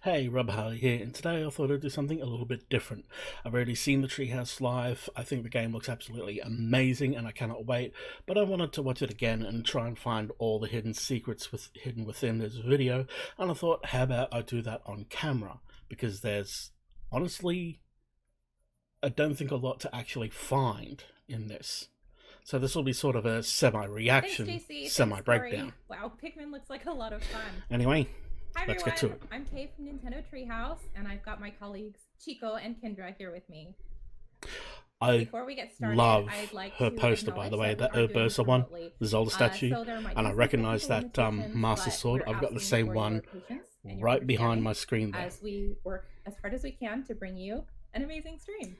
Hey, Harli here, and today I thought I'd do something a little bit different. I've already seen the Treehouse live. I think the game looks absolutely amazing and I cannot wait, but I wanted to watch it again and try and find all the hidden secrets hidden within this video, and I thought, how about I do that on camera? Because there's, honestly, I don't think a lot to actually find in this. So this will be sort of a semi-reaction, semi-breakdown. Wow, Pikmin looks like a lot of fun. Anyway, hi let's everyone. get to it. I'm Kay from Nintendo Treehouse, and I've got my colleagues Chico and Kendra here with me. Before we get started, love I'd like her to poster, by the way, that Urbosa one, the Zelda statue, and I recognise that Master Sword. I've got the same one right behind my screen there. As we work as hard as we can to bring you an amazing stream.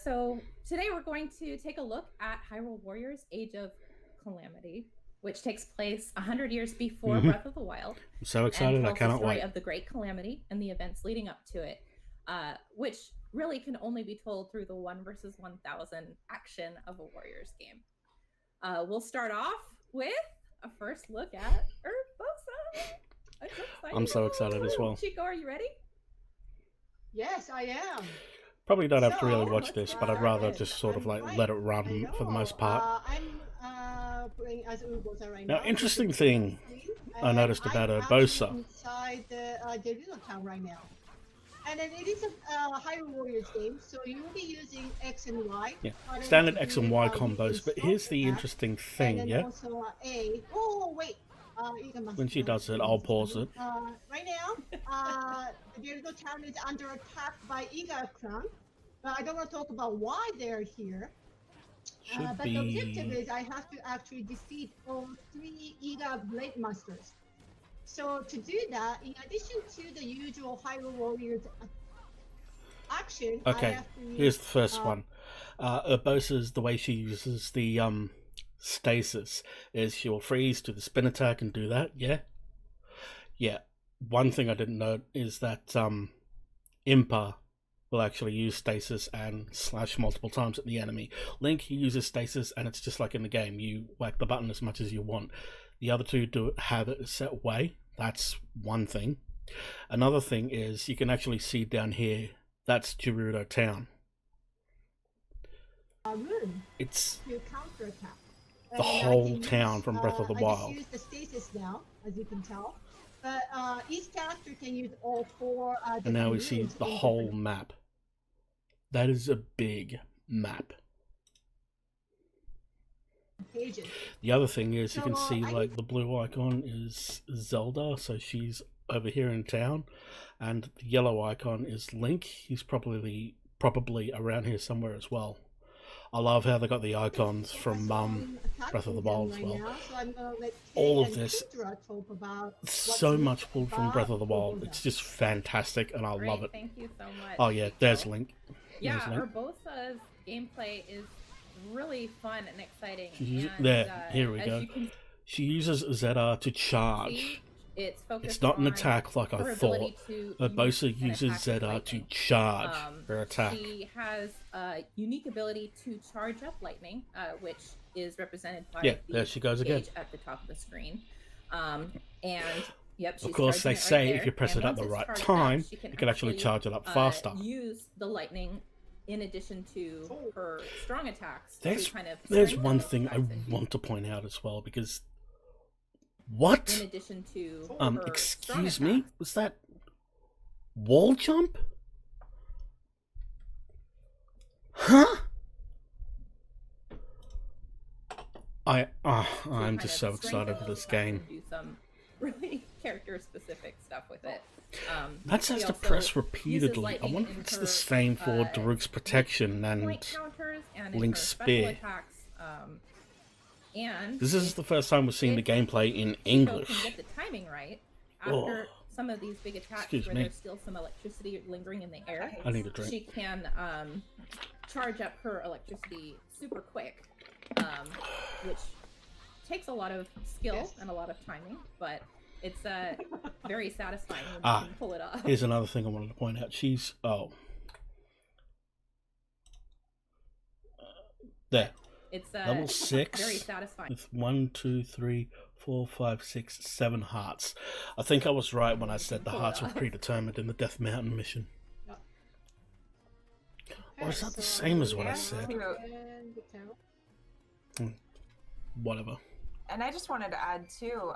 So today we're going to take a look at Hyrule Warriors Age of Calamity, which takes place 100 years before Breath of the Wild. I'm so excited, I cannot wait. The story of the Great Calamity and the events leading up to it, which really can only be told through the 1 versus 1,000 action of a Warriors game. We'll start off with a first look at Urbosa. I'm so excited as well. Chico, are you ready? Yes, I am. Probably don't have to really watch this, but I'd rather just sort of like let it run for the most part. I'm playing as Urbosa right now. Now, interesting thing I noticed about Urbosa. Inside the little town right now. And then it is a Hyrule Warriors game, so you will be using X and Y. Yeah, standard X and Y combos. But here's the interesting thing, yeah? Also A. Oh, wait. When she does it, I'll pause it. Right now, the little town is under attack by Iga clan. I don't want to talk about why they're here. But the objective is I have to actually defeat all 3 Iga Blade Masters. So to do that, in addition to the usual Hyrule Warriors action, okay, here's the first one. Urbosa's, the way she uses the stasis is she'll freeze, do the spin attack and do that, yeah? Yeah. One thing I didn't know is that Impa will actually use stasis and slash multiple times at the enemy. Link, he uses stasis and it's just like in the game. You whack the button as much as you want. The other two do have it a set way. That's one thing. Another thing is you can actually see down here, that's Gerudo Town. It's the whole town from Breath of the Wild. I just use the stasis now, as you can tell. But each character can use all 4. And now we see the whole map. That is a big map. Pages. The other thing is you can see like the blue icon is Zelda, so she's over here in town, and the yellow icon is Link. He's probably around here somewhere as well. I love how they got the icons from Breath of the Wild as well. All of this, so much pulled from Breath of the Wild. It's just fantastic, and I love it. Thank you so much. Oh yeah, there's Link. Yeah, Urbosa's gameplay is really fun and exciting. Here we go. She uses ZR to charge. It's not an attack like I thought. Urbosa uses ZR to charge her attack. She has a unique ability to charge up lightning, which is represented by there she goes again at the top of the screen. And yep, of course, they say if you press it at the right time, you can actually charge it up faster. Use the lightning in addition to her strong attacks. There's one thing I want to point out as well, because what? In addition to excuse me, was that wall jump? Huh? I'm just so excited for this game. Do some really character-specific stuff with it. That says to press repeatedly. I wonder if it's the same for Daruk's protection and Link's spear. And this is the first time we've seen the gameplay in English. Can get the timing right after some of these big attacks where there's still some electricity lingering in the air. I need a drink. She can charge up her electricity super quick, which takes a lot of skill and a lot of timing, but it's very satisfying when you can pull it off. Here's another thing I wanted to point out. She's there. It's Level 6 very satisfying. with 1, 2, 3, 4, 5, 6, 7 hearts. I think I was right when I said the hearts were predetermined in the Death Mountain mission. Or is that the same as what I said? Whatever. And I just wanted to add too,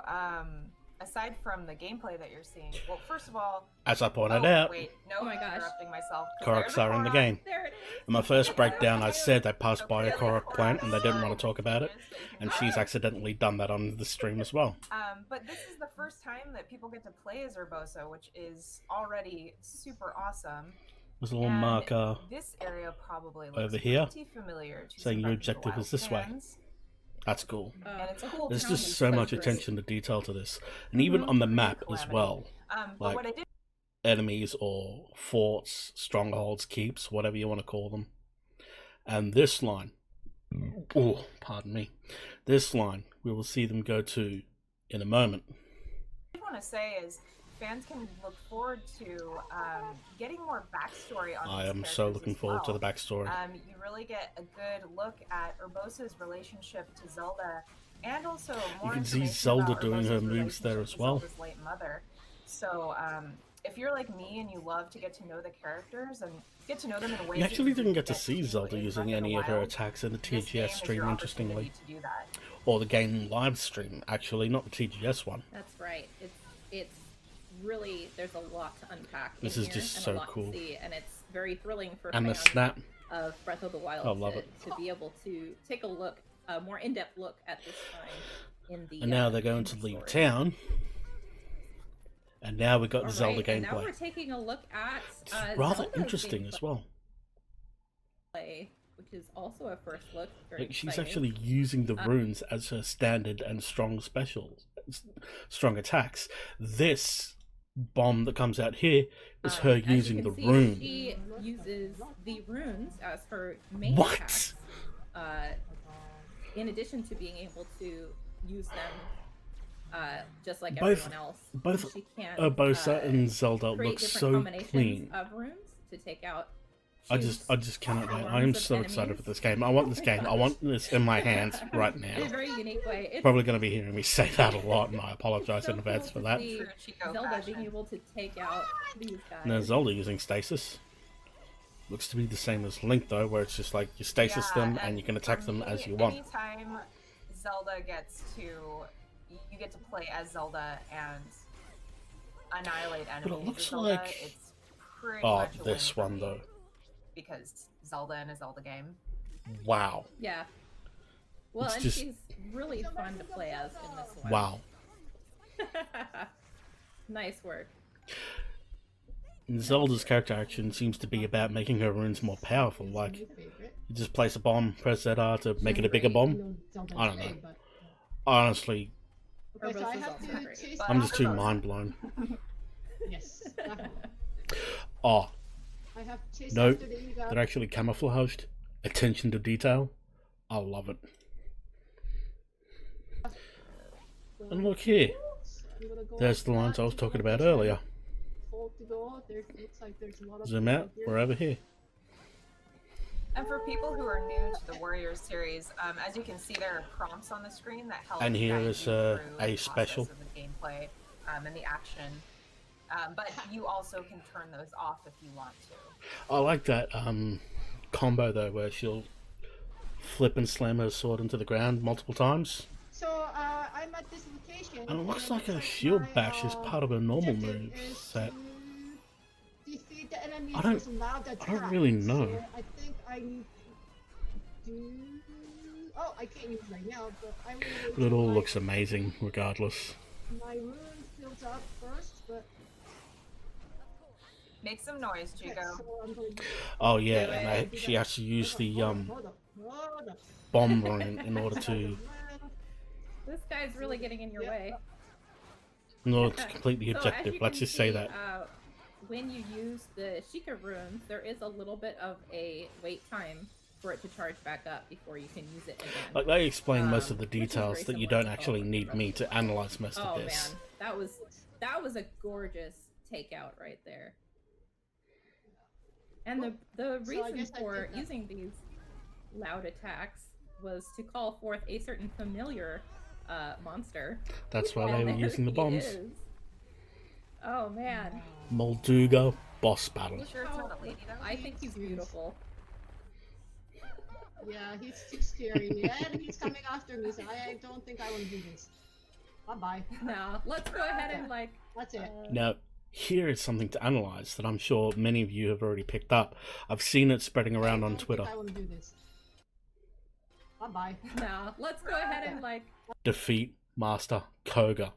aside from the gameplay that you're seeing, well, first of all, As I pointed out, wait, no, Oh my gosh. interrupting myself. 'cause Koroks there's a are in the Korok. game. There it is. In my first breakdown, I said I passed by a Okay, Korok the plant and they didn't Korok want to talk about it, so you can and go. she's accidentally done that on the stream as well. But this is the first time that people get to play as Urbosa, which is already super awesome. There's a little And marker this area probably looks over here, pretty familiar to saying some your Breath of the objective Wild is this way. fans. That's cool. And it's a cool There's town just in so much Cyprus. attention to detail to this, and even on the map as Calamity. well. But Like, what I did enemies or forts, strongholds, keeps, whatever you want to call them. And this line, oh, pardon me, this line we will see them go to in a moment. want to say is fans can look forward to getting more backstory on I these am so characters looking as forward to well. the backstory. You really get a good look at Urbosa's relationship to Zelda, and also more can see information Zelda about doing her Urbosa's moves there relationship as to well. Zelda's late mother. So if you're like me and you love to get to know the characters and get to know them in a way, You actually didn't get to see Zelda using any of her Wild, attacks in the this game TGS is stream, your interestingly. opportunity to do that. Or the game live stream, actually, not the TGS one. That's right. It's really, there's a lot to unpack. This in is here just and so a lot cool. To see, and it's very thrilling for And the fans snap. of Breath of the Wild I love it. to be able to take a look, a more in-depth look at this time in the. And now they're in going the to leave story. town. And now we got the All Zelda right, and now we're gameplay. taking a look at It's rather Zelda's interesting as well. gameplay, which is also a first look. Very Like, she's exciting. actually using the runes as her standard and strong specials, strong attacks. This bomb that comes out here is her As you using can the see, rune. She uses the runes as her main What? attacks, in addition to being able to use them just like Both- everyone else. both she can Urbosa and Zelda create look different so combinations clean. of runes to take out. I just cannot wait. I am forms of so excited enemies. for this game. I want this game. I want this in my hands right In a now. very unique way. It's Probably going to be hearing me say that a lot, and I apologize so in advance cool for to that. see True Chico Zelda fashion. being able to take out these guys. Now Zelda using stasis. Looks to be the same as Link though, where it's just like you stasis Yeah, them and you can attack for them me, as you want. Anytime Zelda gets to, you get to play as Zelda and annihilate enemies. But it looks with Zelda, like- it's pretty Oh, much a this win for one me, though. because Zelda in a Zelda game. Wow. Yeah. Well, It's and just- she's really fun to play as in this one. Wow. Nice work. And Zelda's character action seems to be about making her runes more powerful. Like, you just place a bomb, press ZR to make it a bigger bomb. I don't know. Honestly, Okay, so I Urbosa's have also to great. chase But I'm just too Urbosa. mind blown. Yes, definitely. Oh, I have to chase No, after the Iga. they're actually camouflaged. Attention to detail. I love it. And look here. I'm gonna go There's the up lines I was that talking about location. earlier. Full to go. There looks like there's a lot of Zoom people out. here. We're over here. And for people who are new to the Warriors series, as you can see, there are prompts on the screen that help. And here guide is, you through a the process special. of the gameplay and the action. But you also can turn those off if you want to. I like that combo though, where she'll flip and slam her sword into the ground multiple times. So I'm at this location. And it looks like my, her shield bash is part of her normal objective move is set. to defeat the enemies I don't- with loud I don't attacks. really know. So I think I need to do. Oh, I can't use it right now, but I will. wait But it till all my- looks amazing, regardless. My rune fills up first, but Make some noise, okay, Chico. so I'm going to Oh yeah, and she has to use the hold up. bomb rune in order to This guy's really getting in your Yeah. way. complete the So, as objective. you Let's can just say see, that. When you use the Sheikah runes, there is a little bit of a wait time for it to charge back up before you can use it again. Like they explain most of the which is details very that you similar don't to actually Call of need Duty. me to analyze most Oh of man, this. that was a gorgeous takeout right there. And the So I reason guess I for did that. using these loud attacks was to call forth a certain familiar monster. That's why they And were there using the he bombs. is. Oh man. Molduga boss battle. You sure it's not a lady though? I think he's beautiful. Yeah, he's too scary, and he's coming after me, so I don't think I want to do this. Bye-bye. No, let's go ahead and like. That's it. Now, here is something to analyze that I'm sure many of you have already picked up. I've seen it spreading around on Twitter. I want to do this. Bye-bye. No, let's go ahead and like. Defeat Master Koga.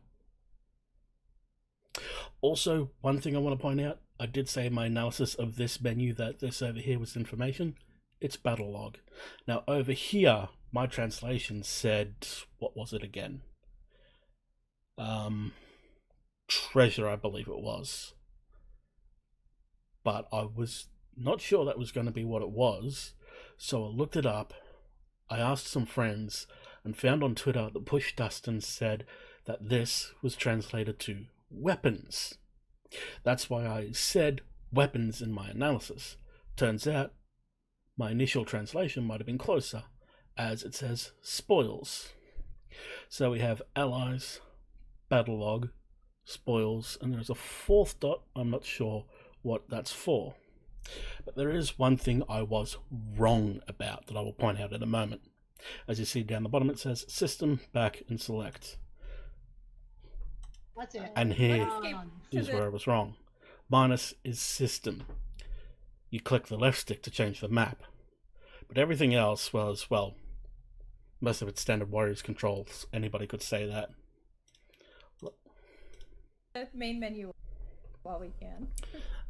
Also, one thing I want to point out, I did say in my analysis of this menu that this over here was information. It's battle log. Now over here, my translation said, what was it again? Treasure, I believe it was. But I was not sure that was going to be what it was, so I looked it up. I asked some friends and found on Twitter that Push Dustin said that this was translated to weapons. That's why I said weapons in my analysis. Turns out my initial translation might have been closer, as it says spoils. So we have allies, battle log, spoils, and there's a fourth dot. I'm not sure what that's for. But there is one thing I was wrong about that I will point out in a moment. As you see down the bottom, it says system, back, and select. That's it. And here is the- where I was wrong. Minus is system. You click the left stick to change the map. But everything else was, well, most of it's standard Warriors controls. Anybody could say that. The main menu while we can.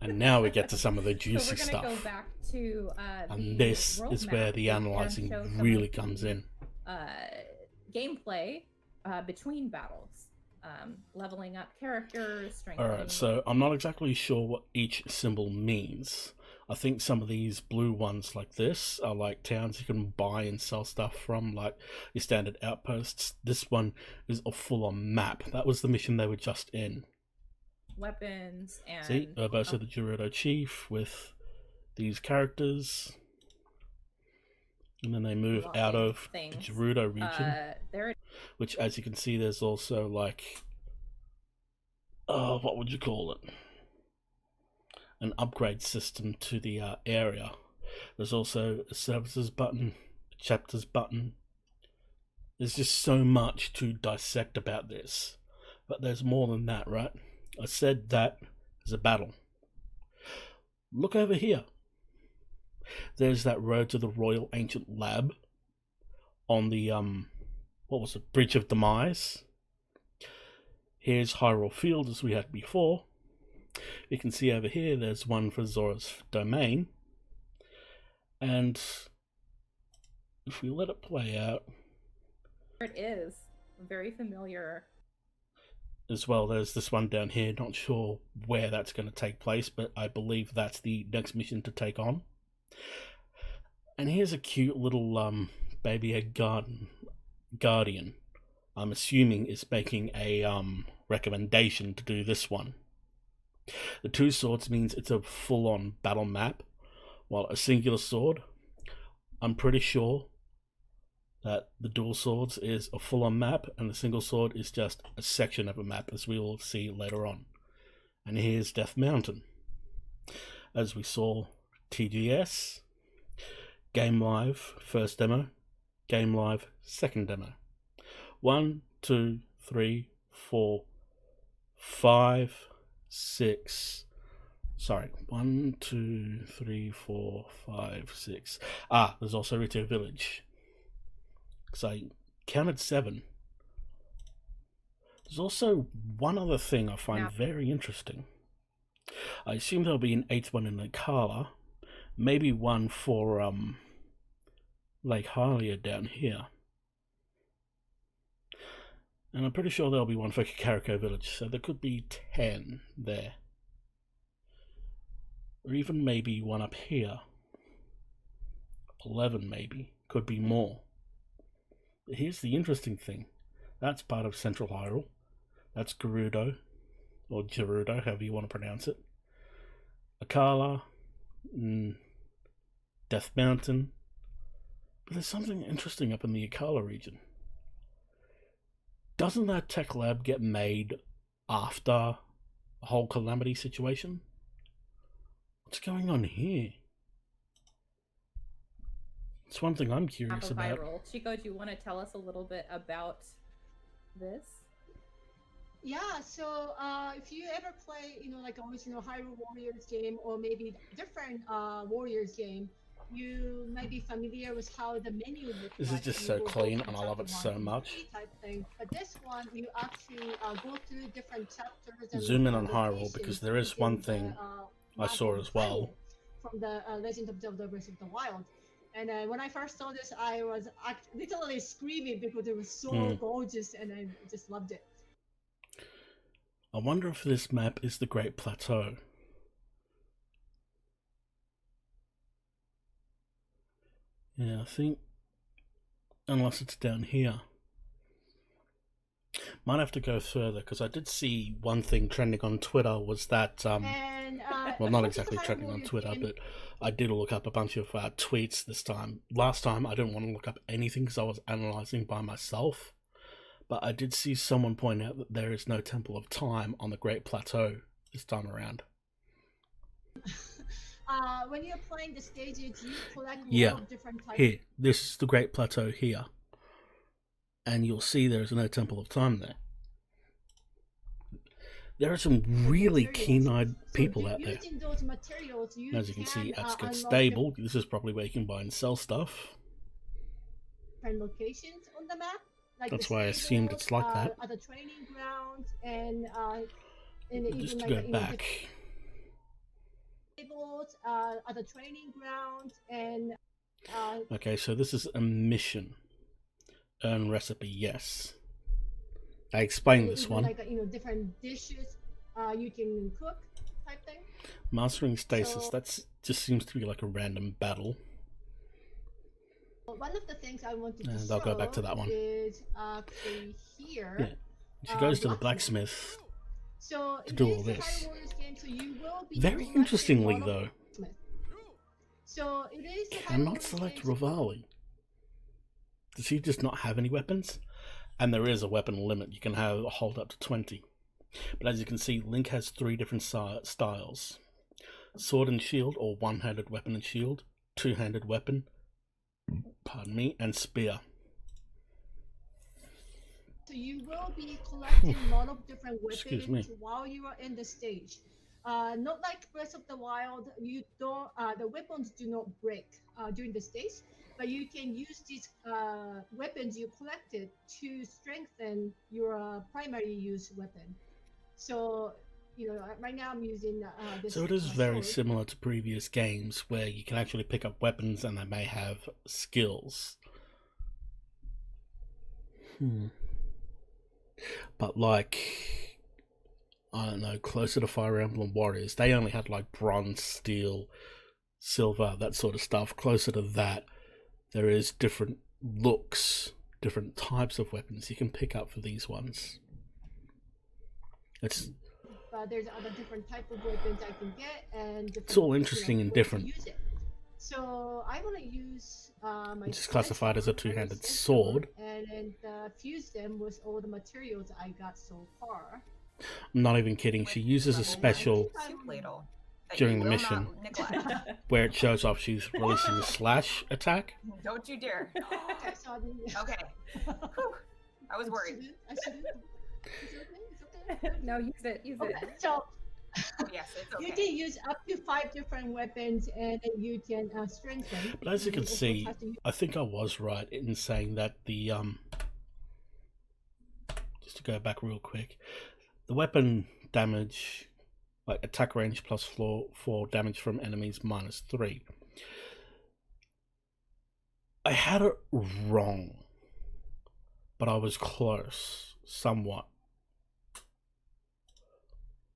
And now we get to some of the So juicy we're gonna stuff. go back to And the this world is where map the and analyzing show some really of comes the, in. Gameplay between battles, leveling up characters, strengthening. Alright, so I'm not exactly sure what each symbol means. I think some of these blue ones like this are like towns you can buy and sell stuff from, like your standard outposts. This one is a full-on map. That was the mission they were just in. Weapons and See, Urbosa the Gerudo Chief with these characters. And then they move out of the things. Gerudo region. There it Which, as you can see, there's also like, what would you call it? An upgrade system to the area. There's also a services button, a chapters button. There's just so much to dissect about this. But there's more than that, right? I said that is a battle. Look over here. There's that road to the Royal Ancient Lab on the, what was it, Bridge of Demise. Here's Hyrule Field as we had before. You can see over here there's one for Zora's Domain. And if we let it play out, is. Very familiar. as well, there's this one down here. Not sure where that's going to take place, but I believe that's the next mission to take on. And here's a cute little baby egg guardian. I'm assuming is making a recommendation to do this one. The two swords means it's a full-on battle map, while a singular sword, I'm pretty sure that the dual swords is a full-on map and the single sword is just a section of a map, as we will see later on. And here's Death Mountain. As we saw, TGS, Game Live first demo, Game Live second demo. 1, 2, 3, 4, 5, 6. Sorry, 1, 2, 3, 4, 5, 6. There's also Rito Village. Because I counted 7. There's also one other thing I find very interesting. I assume there'll be an 8th one in Nakala. Maybe one for Lake Harli down here. And I'm pretty sure there'll be one for Kakariko Village, so there could be 10 there. Or even maybe one up here. 11 maybe. Could be more. But here's the interesting thing. That's part of Central Hyrule. That's Gerudo, or Gerudo, however you want to pronounce it. Akala, Death Mountain, But there's something interesting up in the Akala region. Doesn't that tech lab get made after the whole Calamity situation? What's going on here? It's one thing I'm curious about. Hyrule. Chico, do you want to tell us a little bit about this? Yeah, so if you ever play, like original Hyrule Warriors game or maybe different Warriors game, you might be familiar with how the menu looks. This is just so clean, and I love it so much. Type thing. But this one, you actually go through different chapters. And Zoom in on Hyrule, because there is one thing I saw as well. From the Legend of Zelda Breath of the Wild. And when I first saw this, I was literally screaming because it was so gorgeous, and I just loved it. I wonder if this map is the Great Plateau. Yeah, I think, unless it's down here. Might have to go further, because I did see one thing trending on Twitter was that, well, not exactly trending on Twitter, but I did look up a bunch of tweets this time. Last time I didn't want to look up anything because I was analysing by myself, but I did see someone point out that there is no Temple of Time on the Great Plateau this time around. When you're playing the stages, you collect different types. Here, this is the Great Plateau here, and you'll see there is no Temple of Time there. There are some really keen-eyed people out there. Those materials, as you can see, apps get stable. This is probably where you can buy and sell stuff. Different locations on the map. Like that's why I assumed it's like that. The training grounds and just to go back. The training grounds and. Okay, so this is a mission. Earn recipe, yes. I explained this one. Like different dishes you can cook type thing. Mastering stasis. That's just seems to be like a random battle. One of the things I wanted to and I'll go back to that one. Is actually here. Yeah, she goes to the blacksmith to do all this. Game, so you will be very interestingly, though, so it is cannot select Rivali. Does he just not have any weapons? And there is a weapon limit. You can hold up to 20. But as you can see, Link has 3 different styles. Sword and shield, or one-handed weapon and shield. Two-handed weapon, pardon me, and spear. So you will be collecting a lot of different weapons while you are in the stage. Not like Breath of the Wild, you don't. The weapons do not break during the stage. But you can use these weapons you collected to strengthen your primary use weapon. So, right now I'm using this. So it is very similar to previous games where you can actually pick up weapons and they may have skills. But like, I don't know, closer to Fire Emblem Warriors, they only had like bronze, steel, silver, that sort of stuff. Closer to that, there is different looks, different types of weapons you can pick up for these ones. There's other different type of weapons I can get, and it's all interesting and different. So I want to use my. Which is classified as a two-handed sword, and fuse them with all the materials I got so far. I'm not even kidding. She uses a special during the mission where it shows off she's releasing a slash attack. Don't you dare. Okay. I was worried. It's okay. No, use it. So yes, it's okay. You can use up to 5 different weapons and then you can strengthen. But as you can see, I think I was right in saying that the just to go back real quick, the weapon damage, like attack range plus 4 damage from enemies minus 3. I had it wrong, but I was close, somewhat.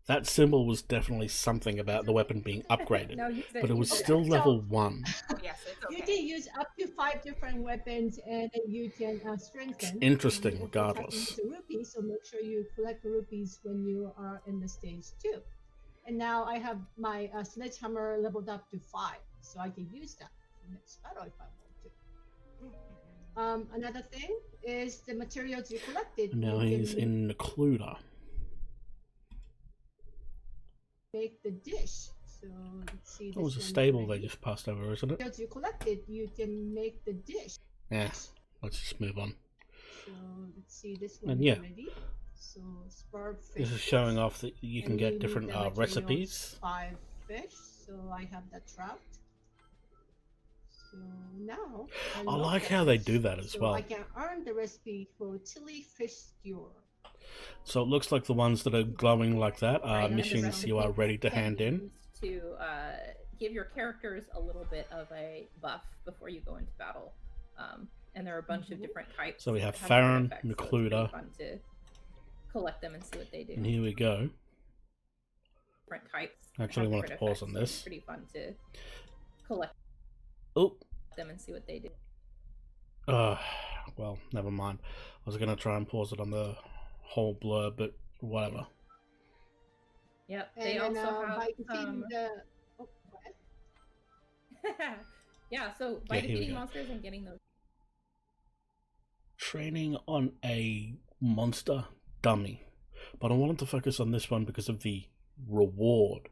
That symbol was definitely something about the weapon being upgraded, but it was still level 1. Yes, it's okay. You can use up to 5 different weapons and then you can strengthen. Interesting, regardless. The rupees, so make sure you collect the rupees when you are in the stage 2. And now I have my sledgehammer leveled up to 5, so I can use that for next battle if I want to. Another thing is the materials you collected. Now You he's can in Occluder. make the dish. So let's see. That was a this one stable they ready. just passed over, isn't it? Materials you collected, you can make the dish. Yeah, let's just move on. So let's see. This one And is yeah, ready. So spar fish. this is showing off that you can And get need different the materials, recipes. 5 fish. So I have that trout. So now I love like that how they fish. do that as So well. I can earn the recipe for chili fish skewer. So it looks like the ones that are glowing like that are Right, and the missions you are recipe ready to can hand be in. used to give your characters a little bit of a buff before you go into battle. And there are a bunch of different types. So we have that Farron, different effects, so it's Nucluda. pretty fun to collect them and see what they do. And here we go. Different types. I actually have wanted to different pause on effects, so this. it's pretty fun to collect Oh, them and see what they do. well, never mind. I was going to try and pause it on the whole blur, but whatever. Yep. And They then, also have by defeating the. Oh, go ahead. yeah, so by Yeah, here we defeating go. monsters and getting those Training on a monster dummy. But I wanted to focus on this one because of the reward.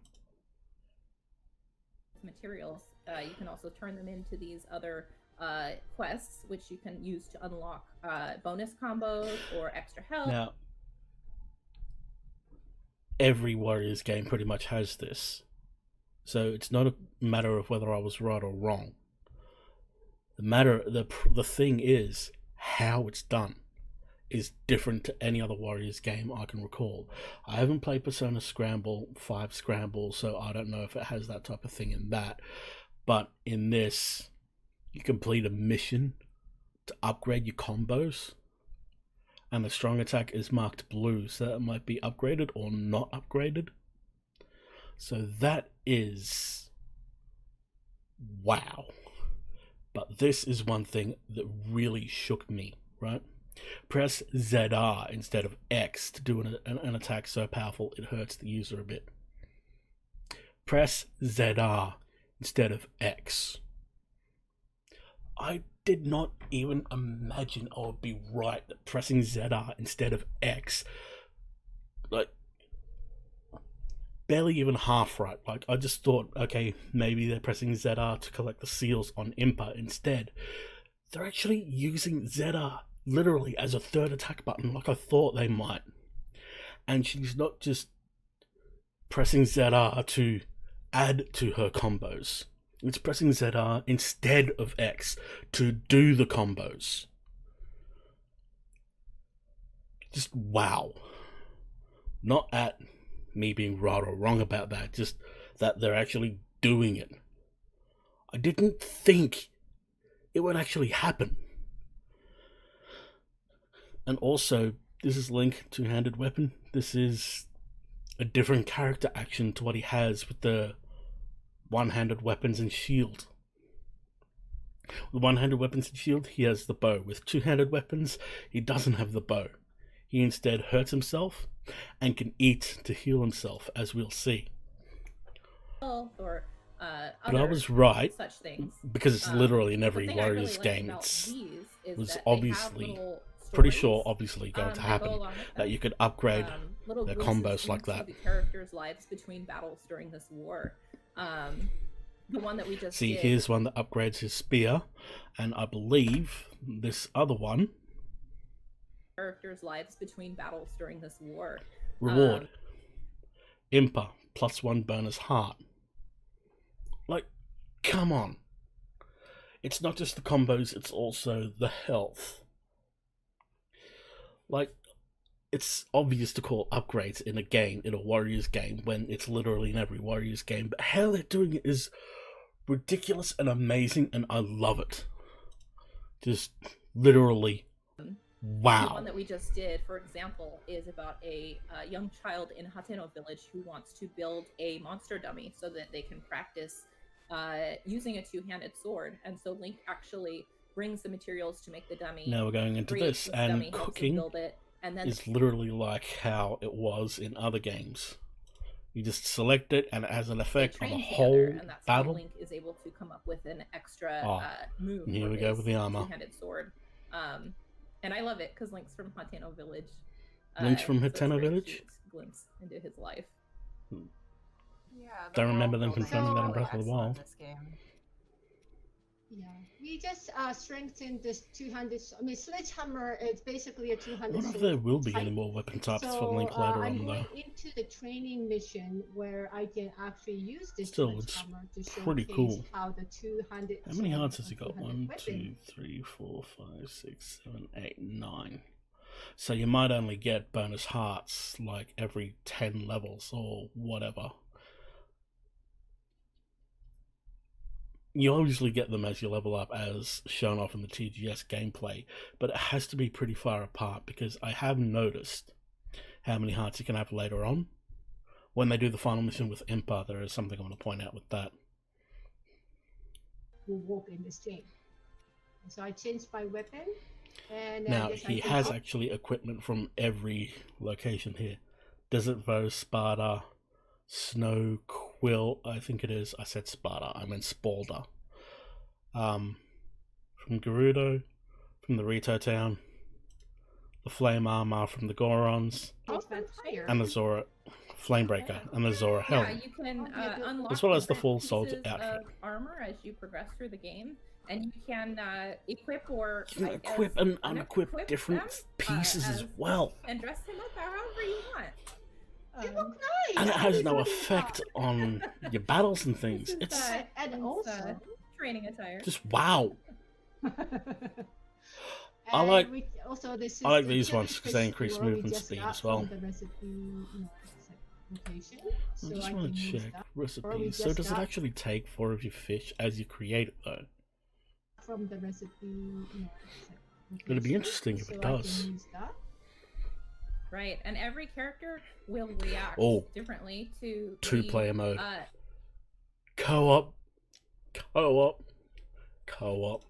materials, you can also turn them into these other quests, which you can use to unlock bonus combos or extra health. Now, every Warriors game pretty much has this. So it's not a matter of whether I was right or wrong. The thing is, how it's done is different to any other Warriors game I can recall. I haven't played Persona Scramble 5 Scramble, so I don't know if it has that type of thing in that. But in this, you complete a mission to upgrade your combos, and the strong attack is marked blue, so it might be upgraded or not upgraded. So that is wow. But this is one thing that really shook me, right? Press ZR instead of X to do an attack so powerful it hurts the user a bit. Press ZR instead of X. I did not even imagine I would be right that pressing ZR instead of X, like, barely even half right. Like, I just thought, okay, maybe they're pressing ZR to collect the seals on Impa instead. They're actually using ZR literally as a third attack button, like I thought they might. And she's not just pressing ZR to add to her combos. It's pressing ZR instead of X to do the combos. Just wow. Not at me being right or wrong about that, just that they're actually doing it. I didn't think it would actually happen. And also, this is Link, two-handed weapon. This is a different character action to what he has with the one-handed weapons and shield. With one-handed weapons and shield, he has the bow. With two-handed weapons, he doesn't have the bow. He instead hurts himself and can eat to heal himself, as we'll see. Or But I was right, such things. because it's literally in The every thing I really Warriors like game. about It's these is was that they have obviously little pretty stories, sure obviously going to that go happen, along with that them. you could upgrade Little their glimpses combos like into that. the characters' lives between battles during this war. The one that we just See, did, here's one that upgrades his spear, and I believe this other one, characters' lives between battles during this war. reward, Impa, +1 bonus heart. Like, come on. It's not just the combos, it's also the health. Like, it's obvious to call upgrades in a game, in a Warriors game, when it's literally in every Warriors game, but how they're doing it is ridiculous and amazing, and I love it. Just literally, The wow. one that we just did, for example, is about a young child in Hateno village who wants to build a monster dummy so that they can practice using a two-handed sword. And so Link actually brings the materials to make the dummy. Now we're going into creates this, dummy, and helps him cooking build it, and then is literally like how it was in other games. You just select it, and it has an effect on the train whole together, and that's how battle. Link is able to come up with an extra Oh, move. and here for we go his with the armor. two-handed sword. And I love it because Link's from Hateno Village. Link's from so it's a Hateno very Village? cute glimpse into his life. Yeah, the Don't remember them world building confirming is that in really Breath of the excellent in Wild. this game. Yeah, we just strengthened this 200. I mean, sledgehammer is basically a I 200. wonder if sword there will be type. any more weapon types for So Link later I'm on, going though. into the training mission where I can actually use this Still, it's sledgehammer to pretty showcase cool. how the 200. How many sword hearts has or he got? 200 1, 2, weapon 3, 4, 5, 6, 7, 8, 9. So you might only get bonus hearts like every 10 levels or whatever. You usually get them as you level up, as shown off in the TGS gameplay, but it has to be pretty far apart because I have noticed how many hearts you can have later on. When they do the final mission with Impa, there is something I want to point out with that. will work in this game. So I changed my weapon. And Now, yes, I he can- has actually equipment from every location here. Desert Voe, Sparta, Snow Quill, I think it is. I said Sparta, I meant Spalda. From Gerudo, from the Rito Town, the Flame Armor from the Gorons, It's vampire. and the Zora Flamebreaker, and the Zora Yeah, Helm. you can good one. unlock As well as the different full soldier pieces outfit. of armor as you progress through the game, and you can equip or You can I guess, equip and unequip unequip different them, pieces as as- well. and dress him up however you want. They Um, look nice. And it has no Really effect nice. on your battles and things. This is It's And it's, also, training attire. just wow. I and like- also this is I like the these chili ones 'cause they fish increase swirl we movement just speed got as well. from the recipe, location. I So just I want can to use check that recipes. So just does it got- actually take 4 of your fish as you create it though? from the recipe. It'd be location. interesting if So it I can does. use that. Right, and every character will react Oh. differently to the, 2-player mode. Uh, Co-op. Co-op. Co-op.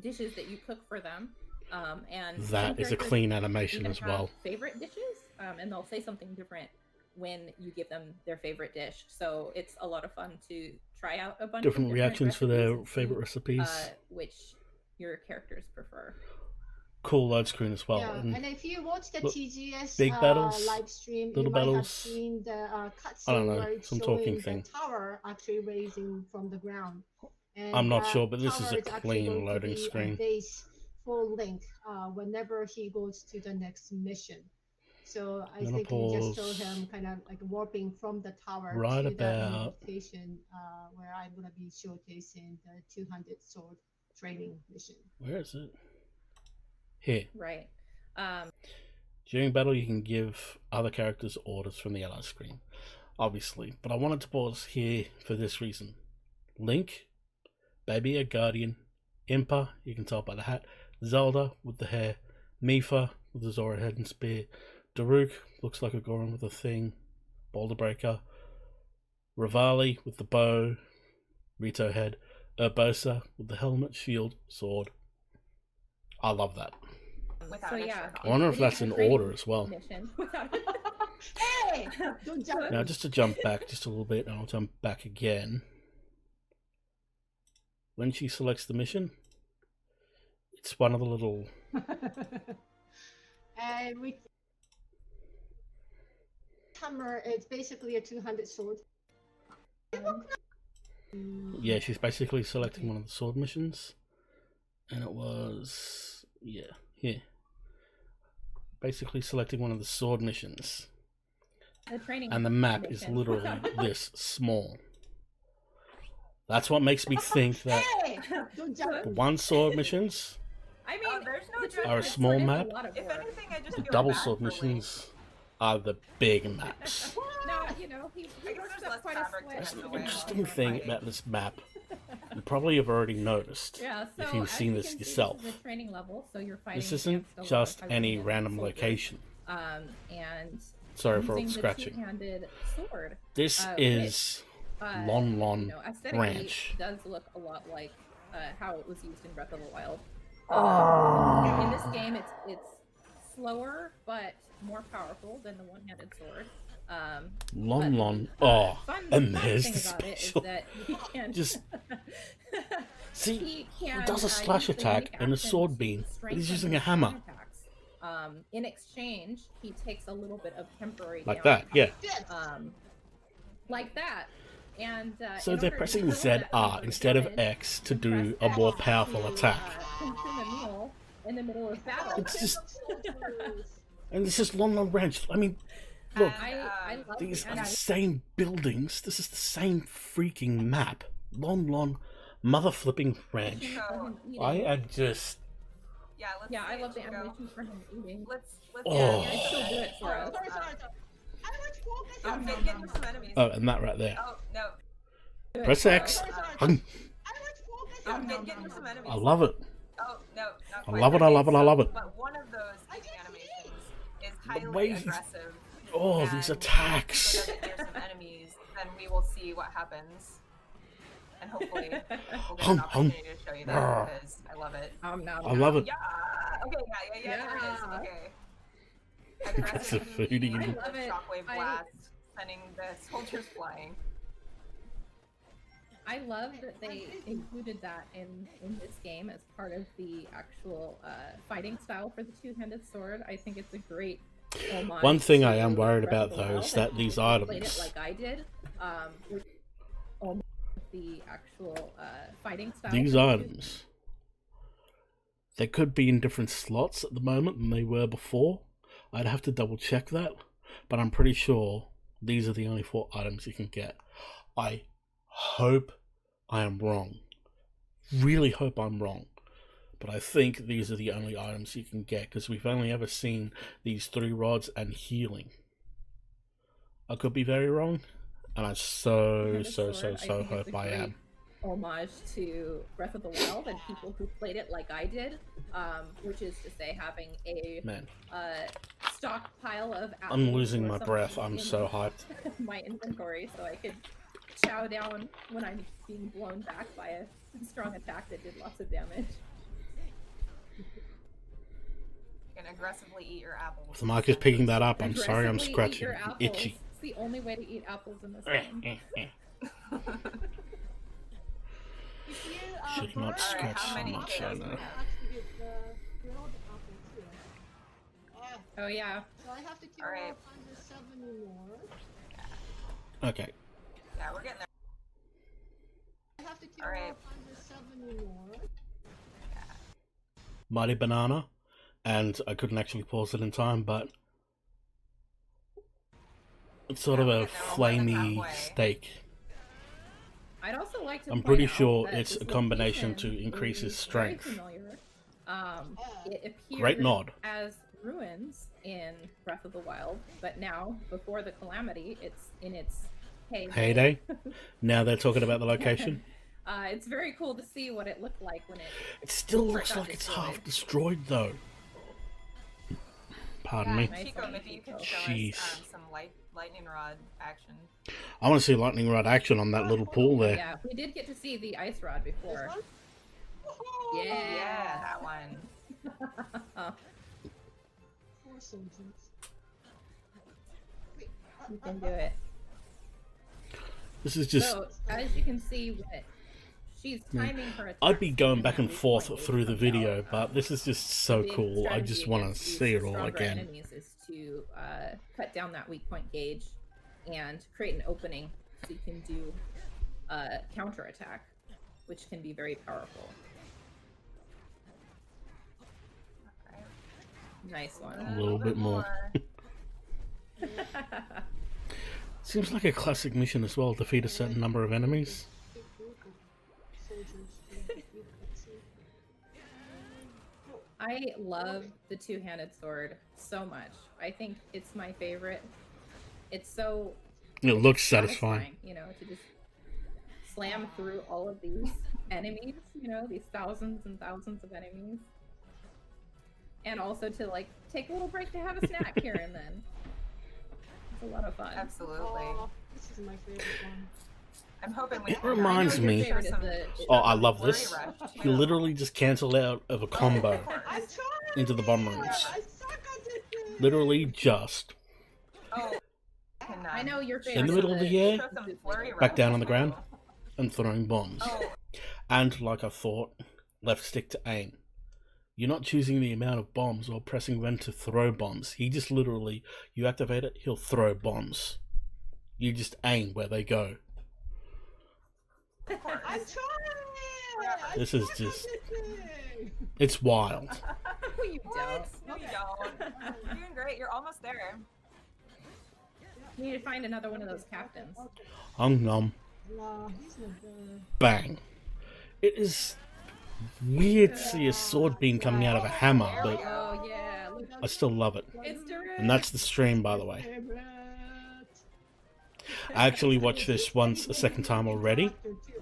dishes that you cook for them. And some That is a characters clean animation even as have well. favorite dishes, and they'll say something different when you give them their favorite dish. So it's a lot of fun to try out a bunch Different of reactions for their recipes favorite and see, recipes. which your characters prefer. Cool load screen as well. Yeah, And and if you watch the look, TGS big battles, live stream, little you might battles. have seen the cutscene I don't know, where it's some showing talking the thing. tower actually raising from the ground. And I'm not that sure, but this is tower a actually clean going to loading be a screen. base for Link whenever he goes to the next mission. So I I'm gonna think we just pause show him kind of like warping from the tower right to that about- location where I'm gonna be showcasing the 200 sword training mission. Where is it? Here. Right. During battle, you can give other characters orders from the ally screen, obviously. But I wanted to pause here for this reason. Link, Baby a Guardian, Impa, you can tell by the hat, Zelda with the hair, Mipha with the Zora head and spear, Daruk looks like a Goron with a thing, Boulder Breaker, Rivali with the bow, Rito head, Urbosa with the helmet, shield, sword. I love that. Without So a yeah, shirt I on. wonder it if is that's a in training order as well. mission without Hey! Don't jump. Now, just to jump back just a little bit, and I'll jump back again. When she selects the mission, it's one of the little... And with hammer, it's basically a 200 sword. Yeah, she's basically selecting one of the sword missions. And it was... yeah, here. Basically selecting one of the sword missions. the training. And the map is mission. literally this small. That's what makes me think that Hey! Don't jump. the one sword missions, I mean, Oh, there's no the judgment. Are a Treehouse small is map. lot of If work. anything, I just the feel double bad sword for Link. missions are the big maps. No, you know, he I guess works there's up less quite a fabric to sweat. That's handle an it. interesting thing about this map. You probably have already noticed. Yeah, so if you've as seen you this can see, yourself. This is a training level, so you're fighting This isn't against a lot just of any Hyrule random soldiers. location. And Sorry for all the using scratching. two-handed sword. This which, is Lon Lon you know, aesthetically Ranch. does look a lot like how it was used in Breath of the Wild. Ah. In this game, it's slower but more powerful than the one-handed sword. Lon Lon. But, Oh, fun and there's thing the about it is special. that he can Just see, he he can, does a slash use the attack unique and a action sword to beam, but he's strengthen using a his hammer. strong attacks. In exchange, he takes a little bit of temporary Like damage. that, yeah. Yes. Like that. And So in they're order to pressing hurl that ZR temporary instead of damage, X to you do press a more X powerful to, attack. consume a meal in the middle of battle. It's just, Soldiers. and this is Lon Lon Ranch. I mean, look, And, I love these the are the animation. same buildings. This is the same freaking map. Lon Lon mother flipping ranch. of him eating. I am just. yeah, let's Yeah, I see, love the should we go? animation for him eating. Let's Oh. Yeah, I still do it Oh, for sorry, us. sorry, sorry. I was focused Oh, on get into some enemies. Oh, and that right there. Oh, no. Press X. Sorry, sorry. Hung. I was focused Oh, on get into some enemies. I love it. Oh, no, not I quite. love it, I love it, I love it. But one of those I eating just animations is The highly way he's- aggressive. Oh, and these if attacks. we go near some enemies, then we will see what happens. And hopefully we'll get Hum, an hum. opportunity to show you that because I love it. No, I love it. Yeah! Okay, yeah, there it is. Yeah. Okay. That's a Aggressive foodie. eating I with love it. shockwave I- blast, sending the soldiers flying. I love that they included that in this game as part of the actual fighting style for the two-handed sword. I think it's a great homage. One thing I to am worried Breath of about the though Wild, is that and these people who played items. it like I did, with almost the actual fighting style. These for the two- items. They could be in different slots at the moment than they were before. I'd have to double check that, but I'm pretty sure these are the only 4 items you can get. I hope I am wrong. Really hope I'm wrong. But I think these are the only items you can get because we've only ever seen these 3 rods and healing. I could be very wrong, and I so Two-handed sword, I think hope it's a I great am. homage to Breath of the Wild and people who played it like I did, which is to say having a Man, stockpile of apples I'm losing or my something breath. I'm in so hyped. my inventory so I could chow down when I'm being blown back by a strong attack that did lots of damage. You can aggressively eat your apples. If the mic is picking that up, I'm sorry I'm Aggressively eat scratching. your apples. Itchy. It's the only way to eat apples in this Eh, game. eh, eh. If you, Should not burn scratch how so many much, I kills know. we have? actually get the grilled apple too. Oh yeah. So I have to kill Alright. 170 more. Okay. Yeah, we're getting there. I have to kill Alright. 170 more. Mighty Banana, and I couldn't actually pause it in time, but it's sort of Yeah, a we're getting there. We're more than flamey halfway. steak. I'd also like to I'm point pretty out sure that it's this a combination to location increase his is very strength. familiar. It appeared Great nod. as ruins in Breath of the Wild, but now, before the Calamity, it's in its heyday. Heyday. Now they're talking about the location. It's very cool to see what it looked like when it. It still Before it looks got like it's destroyed. half destroyed, though. Pardon Yeah, me. Nice Chico, one, maybe you can Chico. show Jeez. us some lightning rod action. I want to see lightning rod action on that little pool there. Yeah, we did get to see the ice rod This before. one? Woohoo! Yeah. Yeah, that one. Poor soldiers. Wait, You can do it. This is just. So, as you can see, when she's timing her attack. I'd be going back and that forth midpoint through the comes video, out, but this is just so big cool. I strategy just want to against these see it all stronger again. Enemies is to cut down that weak point gauge and create an opening so you can do counter attack, which can be very powerful. Alright. Nice one. A little bit more. Seems like a classic mission as well. Defeat a certain number of enemies. I love the two-handed sword so much. I think it's my favorite. It's so It looks satisfying. you know, to just slam through all of these enemies, you know, these thousands and thousands of enemies. And also to like take a little break to have a snack here and then. It's a lot of fun. Absolutely. Oh, this is my favorite one. I'm hoping we It can reminds Your me- favorite is some- the- Oh, I love Flurry this. Rush, You too. literally just cancel out of a combo I'm trying! into the bomb rooms. I suck at literally just Oh, I know your favorite. in the middle of the air, Throw some flurry back down on the rounds. ground, and throwing bombs. Oh, And like I thought, left stick to aim. You're not choosing the amount of bombs or pressing when to throw bombs. He just literally, you activate it, he'll throw bombs. You just aim where they go. of course. I'm trying. This is just, it's wild. No, you What? don't. No, you don't. You're doing great. You're almost there. You need to find another one of those captains. Hung nom, Wow, he's not there. bang. It is weird to see a sword beam coming out of a hammer, but Oh yeah, look, I still love it. it's direct. And that's the stream, by the way. I actually watched this once a second time already,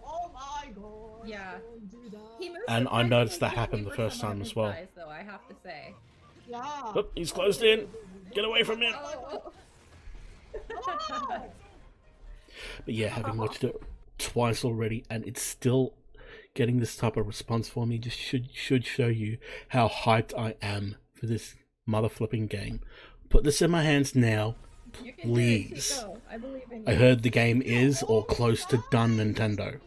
Oh my god. Yeah. don't do that. He moves and I noticed that surprisingly happened the quickly for first someone time of as his well. size, though, I have to say. Yeah. Oh, he's closed in. Get away from him. Oh. Oh! But yeah, having watched it twice already, and it's still getting this type of response for me, just should show you how hyped I am for this mother flipping game. Put this in my hands now. You can Please. do it, Chico. I believe in you. I heard the game is or close to done, Nintendo.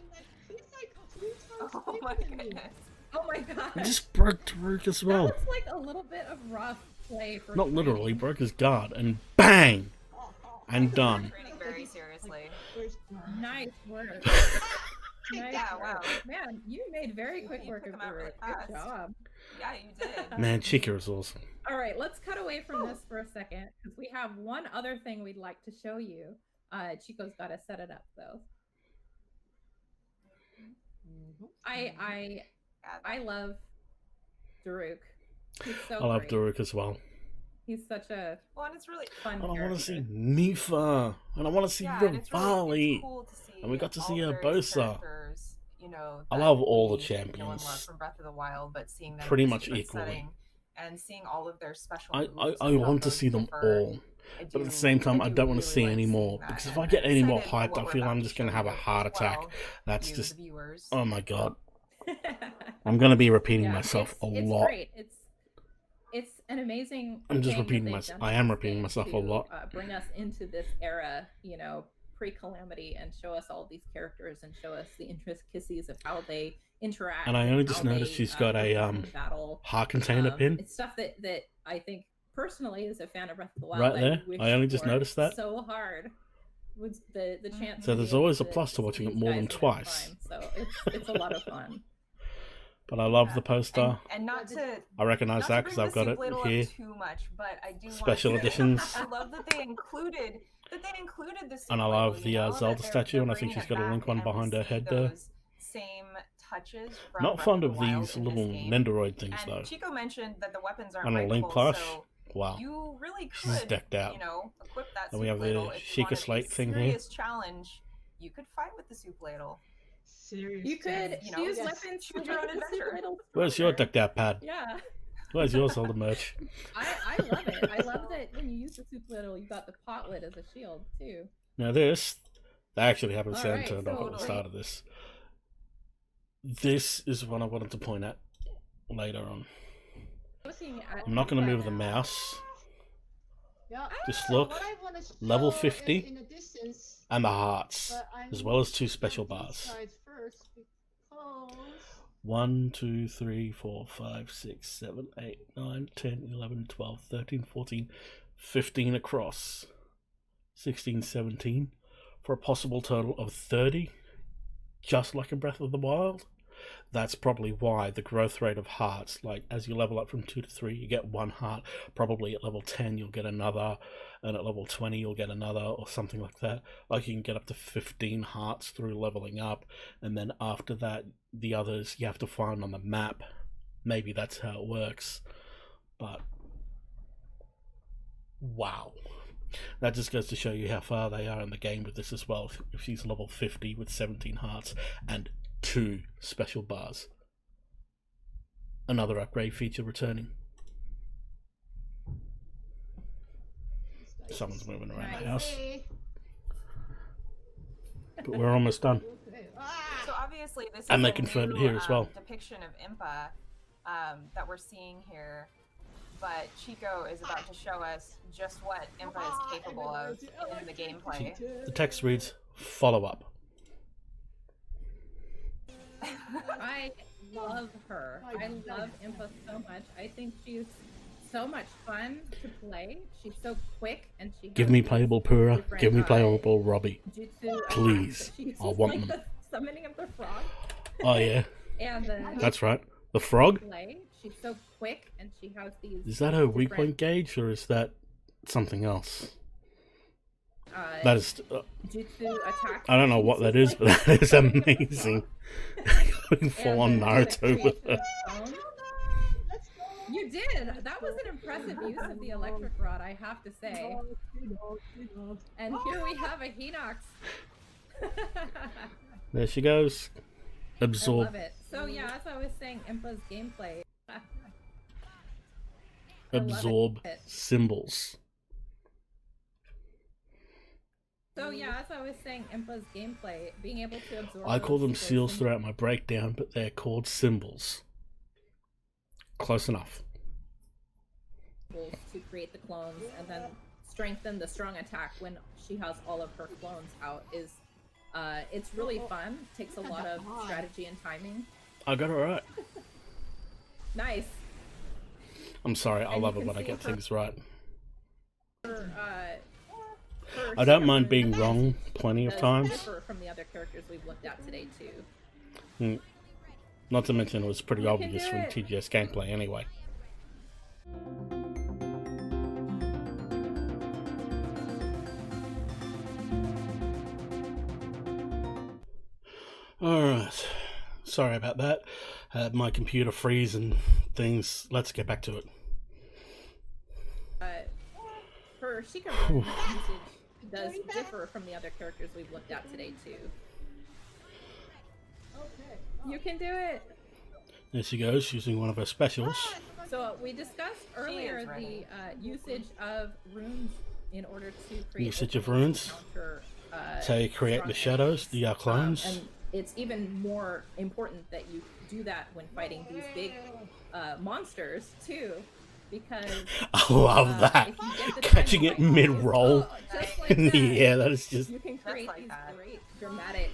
He's like 3 times Oh my bigger than me. goodness. Oh my god. I just broke Taruk as That well. looks like a little bit of rough play for Not training. literally, broke his guard, and bang! And done. Training very seriously. First time. Nice work. Nice Yeah, work. wow. Man, you made very quick You work took of them out really it. fast. Good job. Yeah, you did. Man, Chica is awesome. All right, let's cut away from this for a second because we have one other thing we'd like to show you. Chico's got to set it up though. I love Daruk. He's so I love great. Daruk as well. He's such a Well, and it's really fun And I want character. to see Mifa, and I want to see yeah, and it's really Rivali. it's cool to see. And we got to all see the various Urbosa. characters, you know, I that love all the we know and champions. love from Breath of the Wild, but seeing them Pretty in a much different equally. setting and seeing all of their special I moves I and how want to those see them differ, all. I But at the do- same time, I do don't want to really see like any seeing more. that, Because if and I get I'm any more excited for hyped, what I we're feel about I'm to just going to show have a you heart as attack. well, That's you, just, the viewers. oh my god. I'm going to be repeating Yeah, myself a it's lot. Great. It's an amazing. I'm just thing that repeating they've myself. done I to am this repeating game myself a to, lot. Bring us into this era, you know, pre-Calamity, and show us all these characters and show us the intricacies of how they interact. And I only just how noticed they, she's got a perform in battle. heart container pin. It's stuff that I think personally, as a fan of Breath of the Wild, Right there. wish I only just for noticed that. so hard. Was the chance. So to there's be able always a plus to see watching it these more guys than in their twice. prime. So it's a lot of fun. But I love Yeah. the poster. And not to I recognize not that to because bring I've the got it soup ladle here. up too much, but I do Special want to, editions. I love that they included the soup And I ladle, love you the know, Zelda that they're statue, and I think bringing she's it got a Link back, one and we behind her see head there. those same touches from Not Breath fond of of the Wild these in this little game. Nendoroid things And though. Chico mentioned that the weapons aren't And a Link breakable, plush. so Wow. you really She's could, decked out. you know, equip that And we soup have the ladle. If you Sheikah wanted Slate a thing here. serious challenge, you could fight with the soup ladle. Seriously. You could You know, use yes. weapons to Choose your own make the soup adventure. ladle Where's your stronger. decked out pad? Yeah, Where's your Zelda merch? I love it. I love that when you use the soup ladle, you got the pot lid as a shield too. Now this, that actually happened to sound Alright, turned off at the totally. start of this. This is what I wanted to point at later on. Looking at I'm not going to right move the now. mouse. Yeah. Just So look, what I wanna show level is 50, in the distance, and the hearts, but I'm as well as gonna 2 show special these bars. sides first because 1, 2, 3, 4, 5, 6, 7, 8, 9, 10, 11, 12, 13, 14, 15 across. 16, 17. For a possible total of 30. Just like in Breath of the Wild. That's probably why the growth rate of hearts, like as you level up from 2 to 3, you get 1 heart. Probably at level 10 you'll get another, and at level 20 you'll get another, or something like that. Like you can get up to 15 hearts through leveling up, and then after that, the others you have to find on the map. Maybe that's how it works. But wow. That just goes to show you how far they are in the game with this as well. If she's level 50 with 17 hearts and 2 special bars. Another upgrade feature returning. Someone's moving around the house. okay. But we're almost done. Okay. So obviously this is And they a confirm it new, here as well. depiction of Impa that we're seeing here. but Chico is about to show us just what Impa is capable of in the gameplay. The text reads, follow up. I love her. I love Impa so much. I think she's so much fun to play. She's so quick and she Give me playable Pura. Give me playable Robbie. jutsu Please. attacks. I want like them. The summoning of the frog. Oh, yeah. And That's right. The frog? play. She's so quick and she has these. Is that her weak different, point gauge, or is that something else? Uh, That is... jutsu attacks. I don't know what that is, but that is amazing. Going full on Naruto with her. You did. That was an impressive use of the electric rod, I have to say. And here we have a Hinox. There she goes. I Absorb. love it. So yeah, as I was saying, Impa's gameplay. I love Absorb it. symbols. So yeah, as I was saying, Impa's gameplay, being able to absorb. I call those them super seals symbols- throughout my breakdown, but they're called symbols. Close enough. to create the clones and then strengthen the strong attack when she has all of her clones out is it's really fun. Takes a lot of strategy and timing. I got it right. Nice. I'm sorry, I And love you it can when I see get her- things right. Her, I don't Secret mind being Rune wrong plenty of does times. differ from the other characters we've looked at today too. Not to mention it was pretty You can obvious do from it. TGS gameplay anyway. Alright. Sorry about that. Had my computer freeze and things. Let's get back to it. Her Secret Rune usage does differ from the other characters we've looked at today too. You can do it. There she goes, using one of her specials. So we discussed earlier the ready. usage of runes in order to create Usage of openings to runes? counter, That's how you create the strong shadows, enemies. the clones. And it's even more important that you do that when fighting these big monsters too, because I love that. if you get the Catching time it to fight mid-roll these, just like in the that, air, that is just... you can create like these that. great dramatic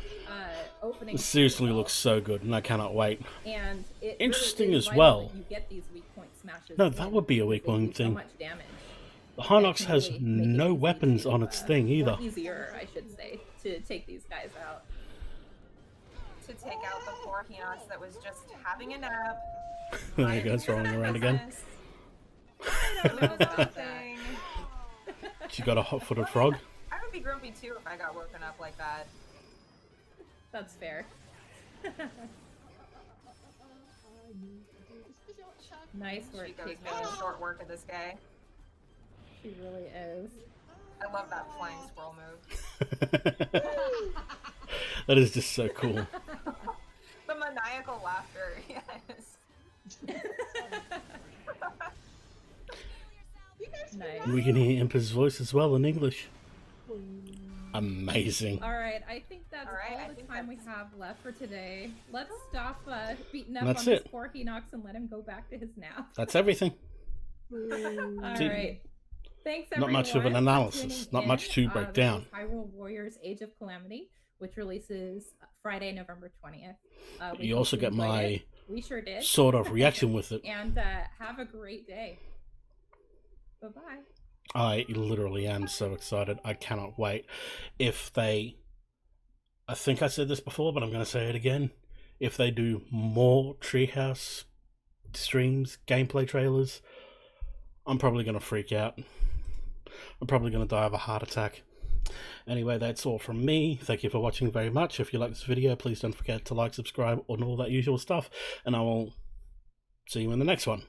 openings. It seriously looks so good, and I cannot wait. And it Interesting really is as vital well. that you get these weak point smashes. No, that in would be a because weak they do point so thing. much damage. The Hinox It can has really make it no easy weapons to, on its thing or either. easier, I should say, to take these guys out. To take out the poor Hinox that was just having a nap. There you go, it's rolling around again. I don't know nothing. She got a hot-footed frog. I would be grumpy too if I got woken up like that. That's fair. Nice work, Chico's Chico. making short work of this guy. She really is. I love that flying squirrel move. That is just so cool. The maniacal laughter, yes. Nice. We can hear Impa's voice as well in English. Amazing. All right, I think that's All right, I all the think time we that's- have left for today. Let's stop beating up That's on this it. poor Hinox and let him go back to his nap. That's everything. All See, right. Thanks, not everyone. much of an for analysis, tuning not in. much to break This down. is Hyrule Warriors Age of Calamity, which releases Friday, November 20th. We You hope also get enjoyed my it. We sure did. sort of reaction with it. And have a great day. Bye-bye. I literally am so excited. I cannot wait. If they... I think I said this before, but I'm going to say it again. If they do more Treehouse streams, gameplay trailers, I'm probably going to freak out. I'm probably going to die of a heart attack. Anyway, that's all from me. Thank you for watching very much. If you like this video, please don't forget to like, subscribe, and all that usual stuff. And I will see you in the next one.